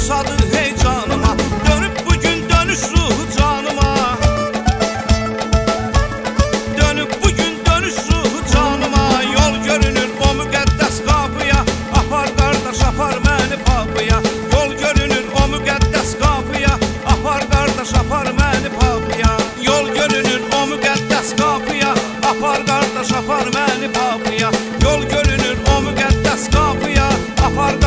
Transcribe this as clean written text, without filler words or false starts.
susadı heyecanıma. Dönüp bugün dönüş ruhu canıma. Dönüp bugün dönüş ruhu canıma. Yol görünür o müqəddəs qapıya. Apar qardaş apar məni papıya. Yol görünür o müqəddəs qapıya. Apar qardaş apar məni papıya. Yol görünür o müqəddəs qapıya. Apar qardaş apar məni papıya. Yol görünür o müqəddəs qapıya. Apar